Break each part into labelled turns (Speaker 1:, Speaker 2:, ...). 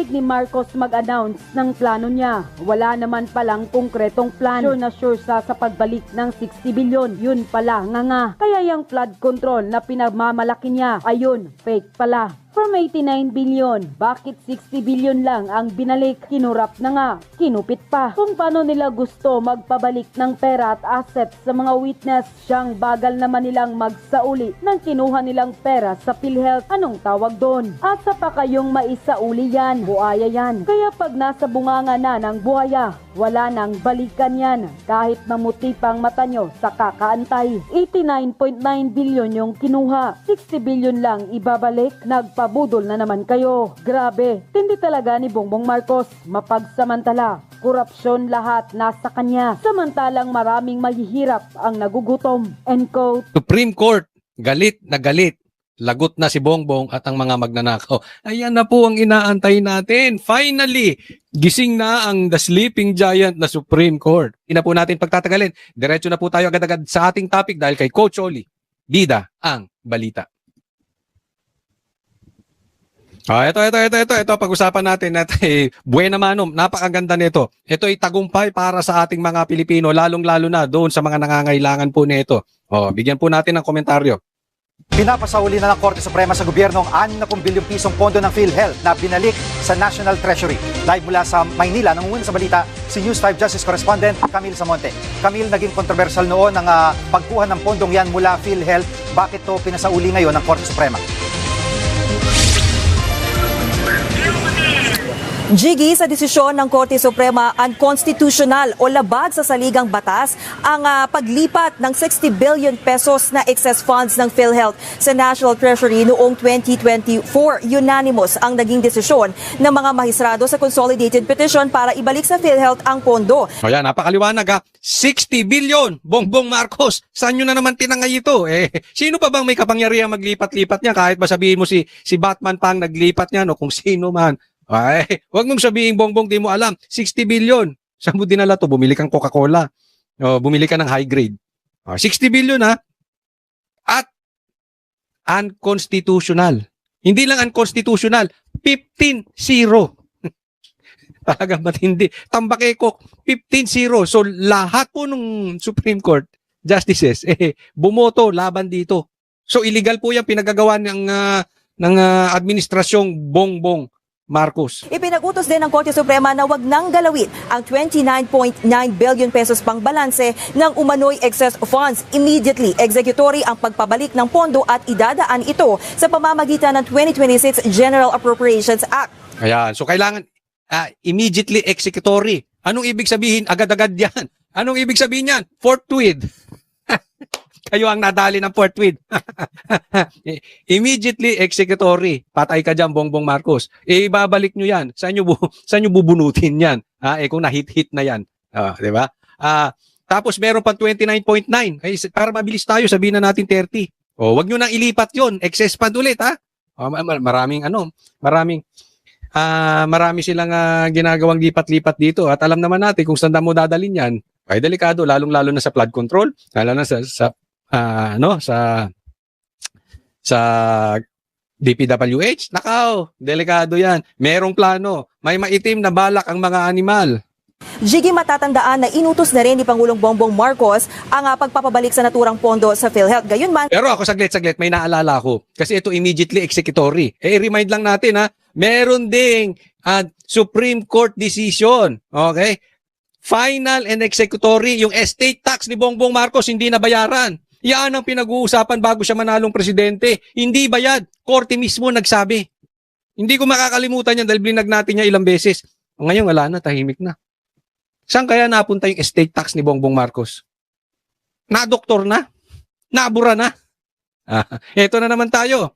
Speaker 1: Hilig ni Marcos mag-announce ng plano niya. Wala naman palang konkretong plan. Sure na sure sa pagbalik ng 60 bilyon. Yun pala, nga. Kaya yung flood control na pinagmamalaki niya, ayun, fake pala. From 89 billion, bakit 60 billion lang ang binalik? Kinurap na nga, kinupit pa. Kung paano nila gusto magpabalik ng pera at assets sa mga witness, siyang bagal naman nilang magsauli nang kinuha nilang pera sa PhilHealth. Anong tawag doon? Asa pa kayong maisauli yan? Buhaya yan. Kaya pag nasa bunganga na ng buhaya, wala nang balikan yan. Kahit mamuti pang mata nyo sa kakaantay. 89.9 billion yung kinuha. 60 billion lang ibabalik. Nagpabudol na naman kayo. Grabe, tindi talaga ni Bongbong Marcos. Mapagsamantala, korupsyon lahat nasa kanya. Samantalang maraming mahihirap ang nagugutom. End quote.
Speaker 2: Supreme Court, galit na galit. Lagot na si Bongbong at ang mga magnanakaw. Ayan na po ang inaantay natin. Finally, gising na ang the sleeping giant na Supreme Court. Hindi na po natin pagtatagalin. Diretso na po tayo agad-agad sa ating topic dahil kay Coach Oli, bida ang balita. Ito, pag-usapan natin at buena manom, napakaganda nito. Ito ay tagumpay para sa ating mga Pilipino, lalong-lalo na doon sa mga nangangailangan po nito. Bigyan po natin ng komentaryo.
Speaker 3: Pinapasauli na ng Korte Suprema sa gobyerno ang 60 bilyong pisong pondo ng PhilHealth na binalik sa National Treasury. Live mula sa Maynila, nangunguna sa balita, si News 5 Justice Correspondent Camille Samonte. Camille, naging kontrobersyal noon ang pagkuha ng pondong yan mula PhilHealth. Bakit to pinasauli ngayon ng Korte Suprema?
Speaker 4: Jiggy, sa desisyon ng Korte Suprema, unconstitutional o labag sa saligang batas ang paglipat ng 60 billion pesos na excess funds ng PhilHealth sa National Treasury noong 2024. Unanimous ang naging desisyon ng mga mahisrado sa consolidated petition para ibalik sa PhilHealth ang pondo.
Speaker 2: Ayan, napakaliwanag ha. 60 billion, Bongbong Marcos. Saan nyo na naman tinangay ito? Sino pa bang may kapangyarihan maglipat-lipat niya? Kahit ba sabihin mo si Batman pang naglipat niya o kung sino man. Huwag mong sabihin, Bongbong, di mo alam. 60 billion. Saan mo dinala to? Bumili kang Coca-Cola. Bumili ka ng high grade. 60 billion ha. At unconstitutional. Hindi lang unconstitutional. 15-0. Talagang matindi. Tambakekok. 15-0. So lahat po ng Supreme Court Justices, bumoto laban dito. So illegal po yung pinagagawa ng administrasyong Bongbong Marcos.
Speaker 4: Ipinag-utos din ng Korte Suprema na wag nang galawin ang 29.9 billion pesos pang balanse ng umano'y excess funds. Immediately, executory ang pagpabalik ng pondo at idadaan ito sa pamamagitan ng 2026 General Appropriations Act.
Speaker 2: Ayan. So kailangan immediately executory. Anong ibig sabihin? Agad-agad yan. Anong ibig sabihin yan? Forthwith. Kayo ang nadali ng forthwith. Immediately executory. Patay ka dyan, Bongbong Marcos. Ibabalik nyo yan. Saan nyo bubunutin yan? Kung nahit-hit na yan. Di ba? Tapos meron pang 29.9. Para mabilis tayo, sabihin na natin 30. Wag nyo nang ilipat yon. Excess fund ulit, ha? Marami silang ginagawang lipat-lipat dito. At alam naman natin kung saan mo dadalhin yan. Ay delikado, lalong-lalo na sa flood control, lalo na sa DPWH. Nakaw, delikado yan. Merong plano. May maitim na balak ang mga animal.
Speaker 4: Jiggy, matatandaan na inutos na rin ni Pangulong Bongbong Marcos ang pagpapabalik sa naturang pondo sa PhilHealth. Gayunman,
Speaker 2: pero ako saglit, may naalala ko. Kasi ito immediately executory. Remind lang natin meron ding Supreme Court decision. Okay? Final and executory, yung estate tax ni Bongbong Marcos hindi nabayaran. Yan ang pinag-uusapan bago siya manalong presidente. Hindi bayad. Korte mismo nagsabi. Hindi ko makakalimutan yan dahil blinag natin niya ilang beses. Ngayon wala na, tahimik na. Saan kaya napunta yung estate tax ni Bongbong Marcos? Na-doktor na? Nabura na? Ito na naman tayo.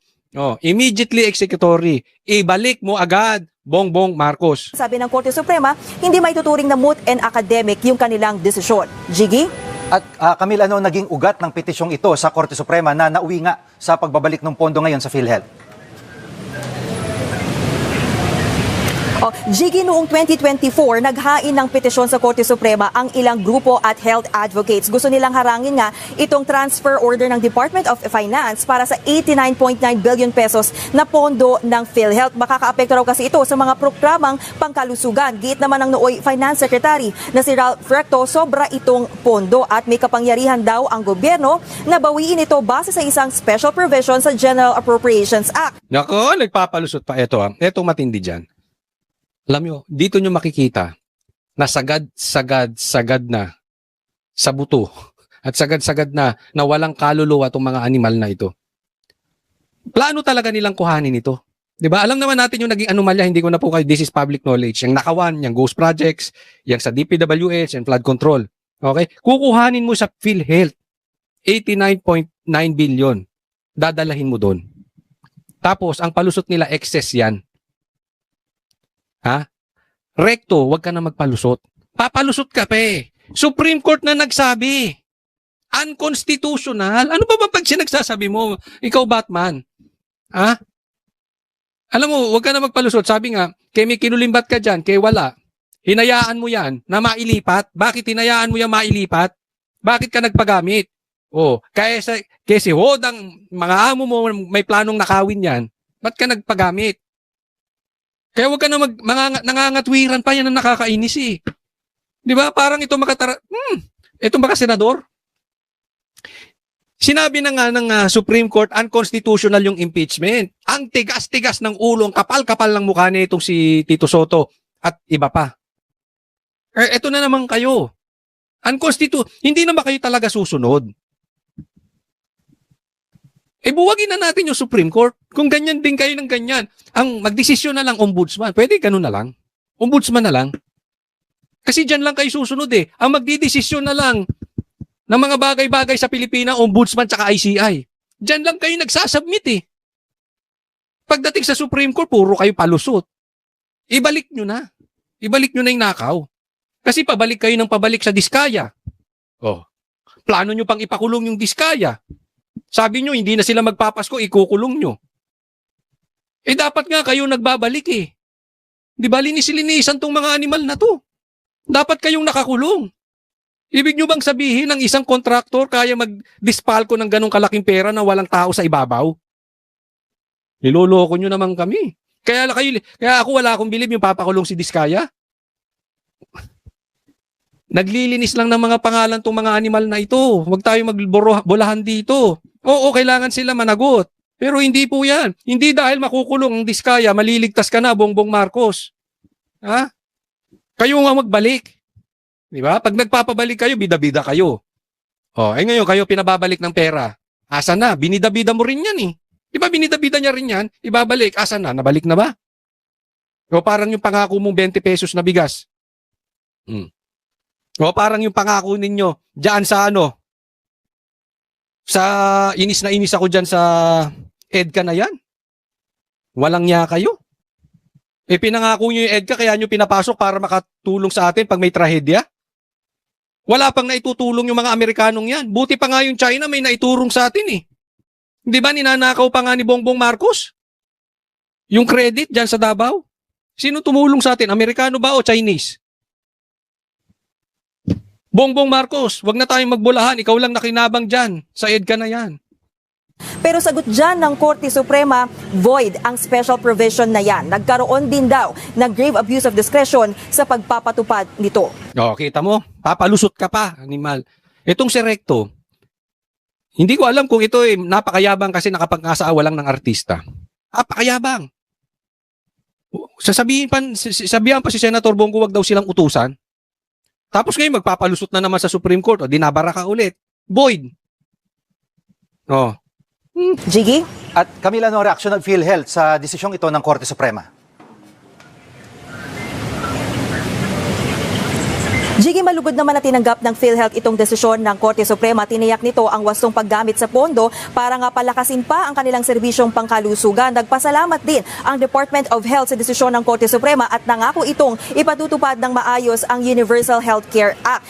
Speaker 2: Immediately executory. Ibalik mo agad, Bongbong Marcos.
Speaker 4: sabi ng Korte Suprema, hindi may tuturing na moot and academic yung kanilang desisyon. Jiggy?
Speaker 3: At Camille, ano naging ugat ng petisyong ito sa Korte Suprema na nauwi nga sa pagbabalik ng pondo ngayon sa PhilHealth?
Speaker 4: Jiggy, noong 2024, naghain ng petisyon sa Korte Suprema ang ilang grupo at health advocates. Gusto nilang harangin nga itong transfer order ng Department of Finance para sa 89.9 billion pesos na pondo ng PhilHealth. Makakaapekto raw kasi ito sa mga programang pangkalusugan. Giit naman ng nooy Finance Secretary na si Ralph Recto, sobra itong pondo at may kapangyarihan daw ang gobyerno na bawiin ito base sa isang special provision sa General Appropriations Act.
Speaker 2: Nako, nagpapalusot pa ito. Ito matindi dyan. Alam nyo, dito nyo makikita na sagad na sa buto at sagad na walang kaluluwa itong mga animal na ito. Plano talaga nilang kuhanin ito. Diba? Alam naman natin yung naging anomalya, hindi ko na po kayo, this is public knowledge. Yung nakawan, yung ghost projects, yung sa DPWH and flood control. Okay? Kukuhanin mo sa PhilHealth, 89.9 billion. Dadalahin mo doon. Tapos, ang palusot nila, excess yan. Ha? Recto, wag ka na magpalusot. Papalusot ka pa eh. Supreme Court na nagsabi. Unconstitutional. Ano ba pag sinagsasabi mo? Ikaw, Batman. Ha? Alam mo, wag ka na magpalusot. Sabi nga, kay may kinulimbat ka dyan, kay wala. Hinayaan mo yan na mailipat. Bakit hinayaan mo yan mailipat? Bakit ka nagpagamit? Oh, kaya si Hodang, mga amo mo may planong nakawin yan. Ba't ka nagpagamit? Kaya wag ka na nangangatwiran pa yan na nakakainis eh. Di ba? Parang ito ito baka senador. Sinabi na nga ng Supreme Court, unconstitutional yung impeachment. Ang tigas-tigas ng ulo, ang kapal-kapal ng mukha niya itong si Tito Soto at iba pa. Ito na naman kayo. Hindi na ba kayo talaga susunod? Buwagin na natin yung Supreme Court. Kung ganyan din kayo ng ganyan, ang magdesisyon na lang ombudsman. Pwede ganun na lang. Ombudsman na lang. Kasi dyan lang kayo susunod eh. Ang magdidesisyon na lang ng mga bagay-bagay sa Pilipinas, ombudsman tsaka ICI. Dyan lang kayo nagsasubmit eh. Pagdating sa Supreme Court, puro kayo palusot. Ibalik nyo na. Ibalik nyo na yung nakaw. Kasi pabalik kayo ng pabalik sa Diskaya. Oh. Plano nyo pang ipakulong yung Diskaya. Sabi nyo, hindi na sila magpapasko, ikukulong nyo. Dapat nga kayo nagbabalik eh. Di ba, linis-linisan tong mga animal na to. Dapat kayong nakakulong. Ibig nyo bang sabihin ng isang kontraktor kaya mag-dispalko ng ganong kalaking pera na walang tao sa ibabaw? Niloloko nyo naman kami. Kaya ako wala akong bilib yung papakulong si Diskaya. Naglilinis lang ng mga pangalan tong mga animal na ito. Huwag tayo magbolahan dito. Oo, kailangan sila managot. Pero hindi po yan. Hindi dahil makukulong ang Diskaya, maliligtas ka na, Bongbong Marcos. Ha? Kayo nga magbalik. Di ba? Pag nagpapabalik kayo, bida-bida kayo. Ngayon kayo pinababalik ng pera. Asa na? Binida-bida mo rin yan eh. Di ba binida-bida niya rin yan? Ibabalik. Asa na? Nabalik na ba? O parang yung pangako mong 20 pesos na bigas. O parang yung pangako ninyo diyan sa sa inis na inis ako diyan sa EDCA na yan. Walang niya kayo. Pinangako nyo yung EDCA kaya nyo pinapasok para makatulong sa atin pag may trahedya. Wala pang naitutulong yung mga Amerikanong yan. Buti pa nga yung China may naiturong sa atin eh. Di ba ninanakaw pa nga ni Bongbong Marcos? Yung credit diyan sa Davao. Sino tumulong sa atin? Amerikano ba o Chinese? Bongbong Marcos, wag na tayong magbulahan. Ikaw lang nakinabang dyan. Sa EDCA na yan.
Speaker 4: Pero sagot dyan ng Korte Suprema, void ang special provision na yan. Nagkaroon din daw ng grave abuse of discretion sa pagpapatupad nito.
Speaker 2: Kita mo? Papalusot ka pa, animal. Itong si Recto, hindi ko alam kung ito napakayabang kasi nakapag-asawa lang ng artista. Napakayabang. Sabihan pa si Senator Bongo wag daw silang utusan. Tapos ngayon magpapalusot na naman sa Supreme Court o dinabara ka ulit. Void.
Speaker 4: Jiggy?
Speaker 3: At Camila, anong reaksyon ng PhilHealth sa desisyong ito ng Korte Suprema?
Speaker 4: Jiggy, malugod naman na tinanggap ng PhilHealth itong desisyon ng Korte Suprema. Tiniyak nito ang wastong paggamit sa pondo para nga palakasin pa ang kanilang serbisyong pangkalusugan. Nagpasalamat din ang Department of Health sa desisyon ng Korte Suprema at nangako itong ipatutupad ng maayos ang Universal Healthcare Act.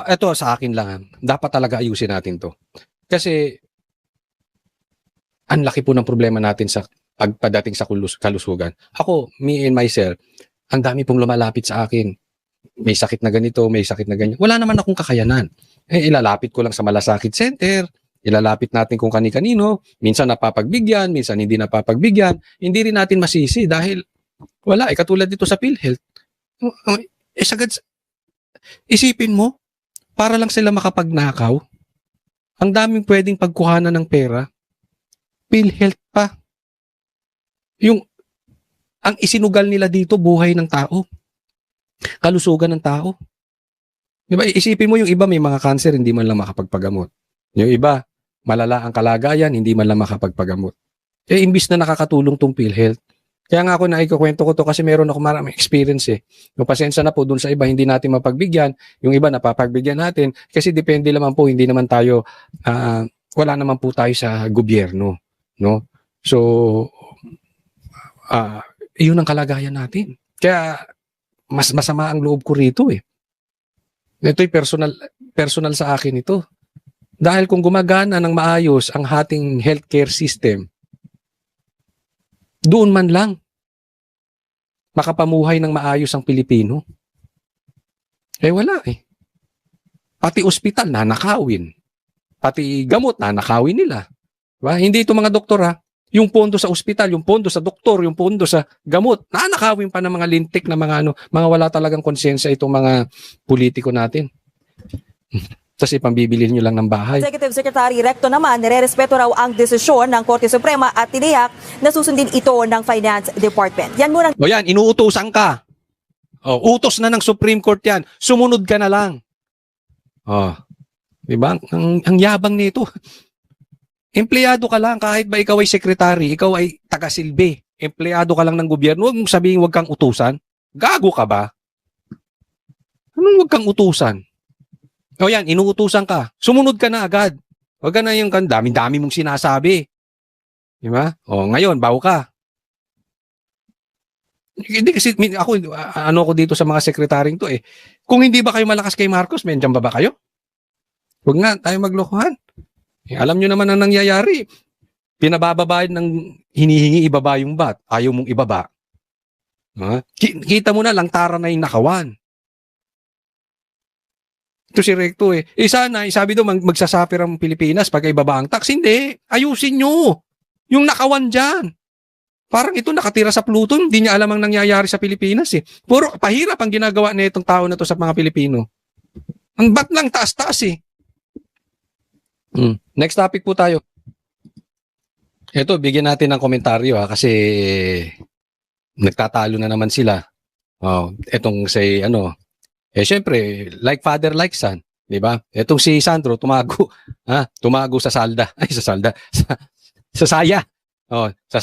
Speaker 2: Ito sa akin lang. Dapat talaga ayusin natin to. Kasi ang laki po ng problema natin sa pagdating sa kalusugan. Ako, me and myself, ang dami pong lumalapit sa akin. May sakit na ganito, may sakit na ganyan. Wala naman akong kakayanan. Ilalapit ko lang sa Malasakit Center, ilalapit natin kung kani-kanino, minsan napapagbigyan, minsan hindi napapagbigyan. Hindi rin natin masisi dahil wala. Katulad dito sa PhilHealth. Sagad, isipin mo, para lang sila makapagnakaw, ang daming pwedeng pagkuhanan ng pera, PhilHealth pa. Ang isinugal nila dito, buhay ng tao. Kalusugan ng tao. Diba? Isipin mo yung iba may mga cancer, hindi man lang makapagpagamot. Yung iba, malala ang kalagayan, hindi man lang makapagpagamot. Imbis na nakakatulong tong PhilHealth. Kaya nga ako naikukwento ko to kasi meron ako maraming experience eh. Yung pasensya na po dun sa iba, hindi natin mapagbigyan. Yung iba napapagbigyan natin kasi depende naman po, hindi naman tayo, wala naman po tayo sa gobyerno. No? So, iyon ang kalagayan natin. Kaya, mas masama ang loob ko rito eh. Ito'y personal sa akin ito. Dahil kung gumagana ng maayos ang ating healthcare system, doon man lang makapamuhay ng maayos ang Pilipino. Wala eh. Pati ospital nanakawin. Pati gamot nanakawin nila. Diba? Hindi ito mga doktor ha. Yung pondo sa ospital, yung pondo sa doktor, yung pondo sa gamot, nanakawin pa ng mga lintik na mga wala talagang konsensya itong mga politiko natin. Tapos ipambibili nyo lang ng bahay.
Speaker 4: Executive Secretary Recto naman, nirerespeto raw ang desisyon ng Korte Suprema at tiniyak na susundin ito ng Finance Department. Yan muna.
Speaker 2: O yan, inuutosan ka. Utos na ng Supreme Court yan. Sumunod ka na lang. Diba? Ang yabang nito. Empleyado ka lang, kahit ba ikaw ay sekretary, ikaw ay taga-silbi. Empleyado ka lang ng gobyerno, huwag mong sabihin huwag kang utusan. Gago ka ba? Anong huwag kang utusan? O yan, inuutusan ka. Sumunod ka na agad. Huwag ka na yung dami-dami mong sinasabi. Diba? Ngayon, bawo ka. Hindi kasi, ako dito sa mga sekretaryong to eh. Kung hindi ba kayo malakas kay Marcos, medyan ba kayo? Huwag nga, tayo maglokohan. Alam nyo naman ang nangyayari. Pinabababayad ng hinihingi ibaba yung bat. Ayaw mong ibaba. Kita mo na lang tara na yung nakawan. Ito si Recto eh. Sana, sabi daw magsasapir ang Pilipinas pag ibaba ang tax. Hindi. Ayusin nyo. Yung nakawan dyan. Parang ito nakatira sa Pluto. Hindi niya alam ang nangyayari sa Pilipinas eh. Puro pahirap ang ginagawa na itong tao na to sa mga Pilipino. Ang bat lang taas-taas eh. Next topic po tayo. Ito, bigyan natin ng komentaryo kasi nagtatalo na naman sila. Etong say syempre, like father, like son. Diba? Etong si Sandro, tumago sa salda. Ay, sa salda. Sa saya.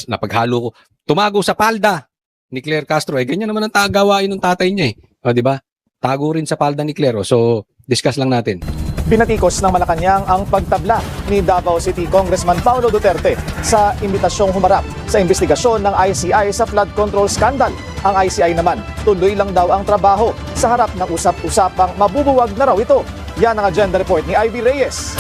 Speaker 2: Napaghalo ko. Tumago sa palda ni Claire Castro. Ganyan naman ang gawain ng tatay niya eh. Diba? Tago rin sa palda ni Claire. So, discuss lang natin.
Speaker 5: Pinatikos ng Malacanang ang pagtabla ni Davao City Congressman Paulo Duterte sa imbitasyong humarap sa investigasyon ng ICI sa flood control scandal. Ang ICI naman, tuloy lang daw ang trabaho sa harap ng usap-usapang mabubuwag na raw ito. Yan ang agenda report ni Ivy Reyes.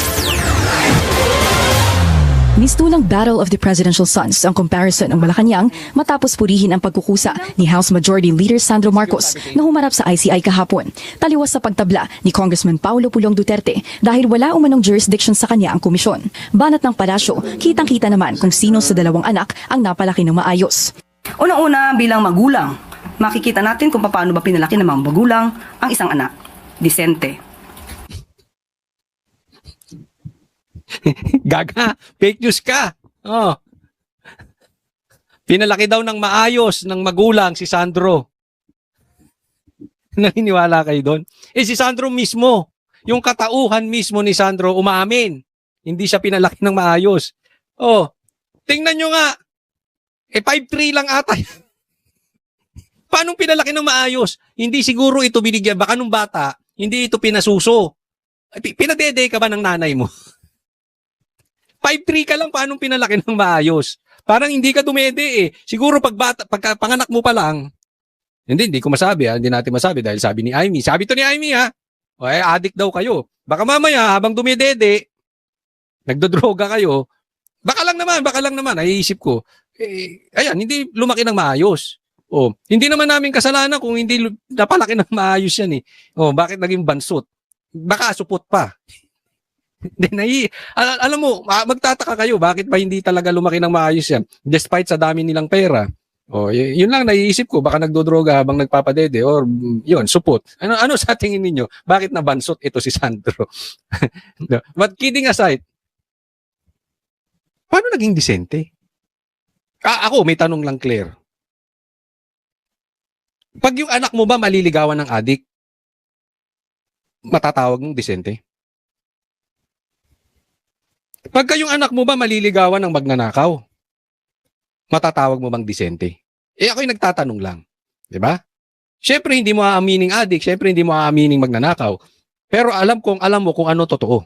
Speaker 6: Mistulang Battle of the Presidential Sons ang comparison ng Malacanang matapos purihin ang pagkukusa ni House Majority Leader Sandro Marcos na humarap sa ICI kahapon. Taliwas sa pagtabla ni Congressman Paulo Pulong Duterte dahil wala umanong jurisdiction sa kanya ang komisyon. Banat ng palasyo, kitang-kita naman kung sino sa dalawang anak ang napalaki ng maayos.
Speaker 7: Unang-una bilang magulang, makikita natin kung paano ba pinalaki ng mga magulang ang isang anak. Disente.
Speaker 2: Gaga, fake news ka. Pinalaki daw ng maayos ng magulang si Sandro. Naniniwala kayo doon? Si Sandro mismo, yung katauhan mismo ni Sandro umaamin. Hindi siya pinalaki ng maayos. Tingnan nyo nga. 5'3" lang ata. Paano pinalaki ng maayos? Hindi siguro ito binigyan. Baka nung bata, hindi ito pinasuso. Pinadede ka ba ng nanay mo? 5'3" ka lang, paano pinalaki ng maayos? Parang hindi ka dumede eh. Siguro pagka panganak mo pa lang, hindi ko masabi hindi natin masabi dahil sabi ni Amy. Sabi to ni Amy addict daw kayo. Baka mamaya habang dumedede, nagdodroga kayo, baka lang naman, naiisip ko, Ayan, hindi lumaki ng maayos. Hindi naman namin kasalanan kung hindi napalaki ng maayos yan eh. Bakit naging bansot? Baka supot pa. Alam mo, magtataka kayo, bakit ba hindi talaga lumaki ng maayos yan? Despite sa dami nilang pera. Yun lang naiisip ko, baka nagdodroga habang nagpapadede or yun, supot. Ano sa tingin ninyo? Bakit nabansot ito si Sandro? But kidding aside, paano naging disente? Ako, may tanong lang, Claire. Pag yung anak mo ba maliligawan ng adik, matatawag mong disente? Pagka yung anak mo ba maliligawan ng magnanakaw, matatawag mo bang disente? Ako'y nagtatanong lang. Diba? Siyempre, hindi mo aamining adik, siyempre, hindi mo aamining magnanakaw. Pero alam mo kung ano totoo.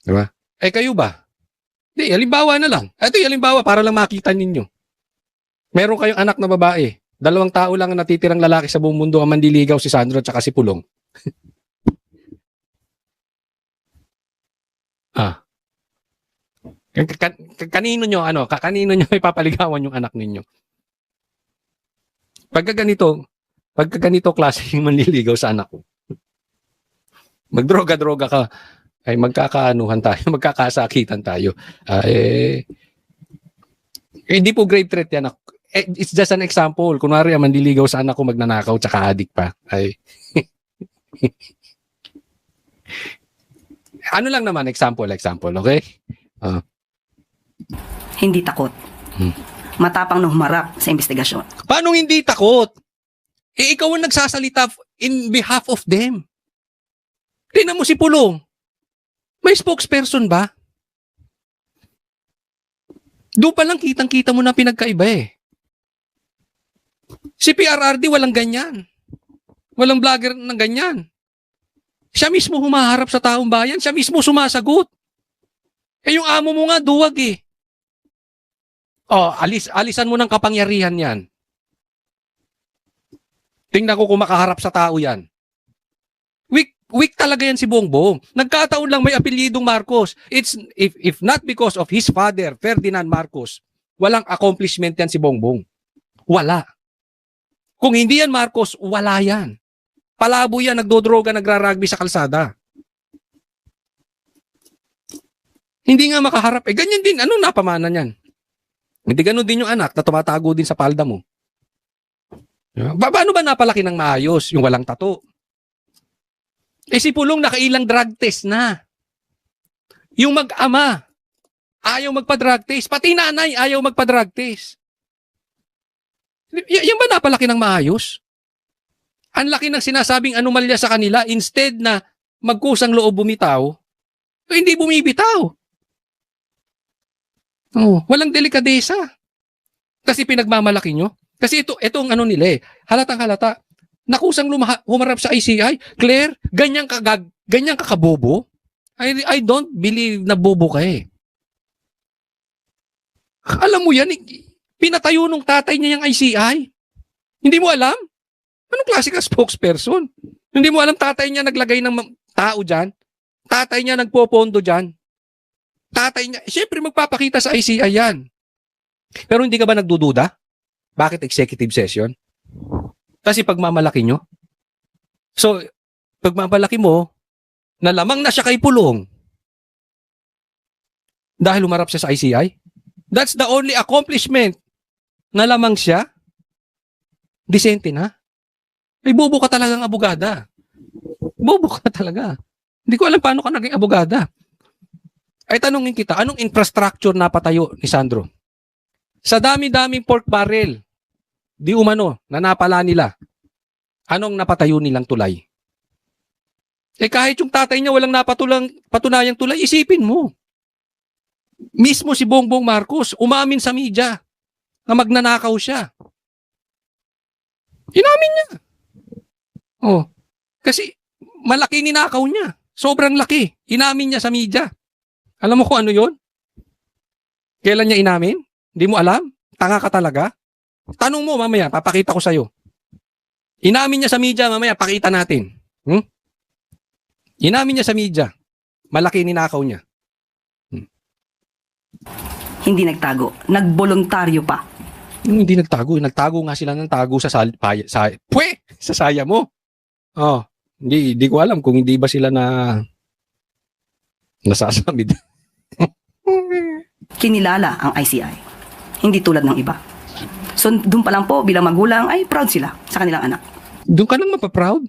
Speaker 2: Diba? Kayo ba? Hindi, halimbawa na lang. Ito yung halimbawa para lang makita ninyo. Meron kayong anak na babae. 2 tao lang ang natitirang lalaki sa buong mundo ang mandiligaw, si Sandro at saka si Pulong. Kanino nyo ipapaligawan yung anak ninyo? Pagka ganito klase yung manliligaw sa anak ko. Magdroga-droga ka, ay magkakaanuhan tayo, magkakasakitan tayo. Hindi po grave threat yan. It's just an example. Kunwari, manliligaw sa anak ko, magnanakaw, tsaka adik pa. Ano lang naman, example, okay?
Speaker 7: Hindi takot. Matapang na humarap sa investigasyon.
Speaker 2: Paano hindi takot? Ikaw ang nagsasalita in behalf of them. Tingnan mo si Pulong. May spokesperson ba? Doon pa lang kitang-kita mo na pinagkaiba eh. Si PRRD walang ganyan. Walang vlogger ng ganyan. Siya mismo humaharap sa taong bayan. Siya mismo sumasagot. Yung amo mo nga duwag eh. Alisan mo ng kapangyarihan yan. Tingnan ko kung makaharap sa tao yan. Weak talaga yan si Bongbong. Nagkataon lang may apelyidong Marcos. If not because of his father, Ferdinand Marcos, walang accomplishment yan si Bongbong. Wala. Kung hindi yan Marcos, wala yan. Palabo yan, nagdodroga, nagrarugby sa kalsada. Hindi nga makaharap. Ganyan din. Ano napamanan yan? Hindi ganun din yung anak na tumatago din sa palda mo. Paano ba napalaki ng maayos yung walang tato? Si Pulong nakailang drug test na. Yung mag-ama, ayaw magpa-drug test. Pati nanay, ayaw magpa-drug test. Yan ba napalaki ng maayos? Ang laki ng sinasabing anomalya sa kanila, instead na magkusang loob bumitaw, hindi bumibitaw. Walang delikadesa. Kasi pinagmamalaki nyo. Kasi itong ano nila eh, halatang halata. Nakusang humarap sa ICI. Claire, ganyan ka kabobo? I don't believe na bobo ka eh. Alam mo yan, pinatayo nung tatay niya yung ICI. Hindi mo alam? Anong klase ka spokesperson? Hindi mo alam tatay niya naglagay ng tao dyan? Tatay niya nagpopondo dyan? Tatay niya, syempre magpapakita sa ICI yan. Pero hindi ka ba nagdududa? Bakit executive session? Kasi pagmamalaki nyo. So, pagmamalaki mo, na lamang na siya kay Pulong dahil umarap siya sa ICI. That's the only accomplishment na lamang siya. Disente na. Ay, bobo ka talagang abogada. Bobo ka talaga. Hindi ko alam paano ka naging abogada. Ay, tanungin kita, anong infrastructure na patayo ni Sandro? Sa dami-daming pork barrel, di umano, na napala nila, anong napatayo nilang tulay? Kahit yung tatay niya walang patunayang tulay, isipin mo. Mismo si Bongbong Marcos, umamin sa media na magnanakaw siya. Inamin niya. Kasi malaki ninakaw niya. Sobrang laki. Inamin niya sa media. Alam mo kung ano yon? Kailan niya inamin? Hindi mo alam? Tanga ka talaga? Tanong mo mamaya, papakita ko sa'yo. Inamin niya sa media, mamaya, pakita natin. Inamin niya sa media. Malaki ninakaw niya.
Speaker 7: Hindi nagtago, nagboluntaryo pa.
Speaker 2: Hindi nagtago. Nagtago nga sila ng tago sa sa saya mo. Oh, hindi ko alam kung hindi ba sila nasasamid.
Speaker 7: Kinilala ang ICI. Hindi tulad ng iba. So doon pa lang po bilang magulang ay proud sila sa kanilang anak.
Speaker 2: Doon ka lang mapaproud.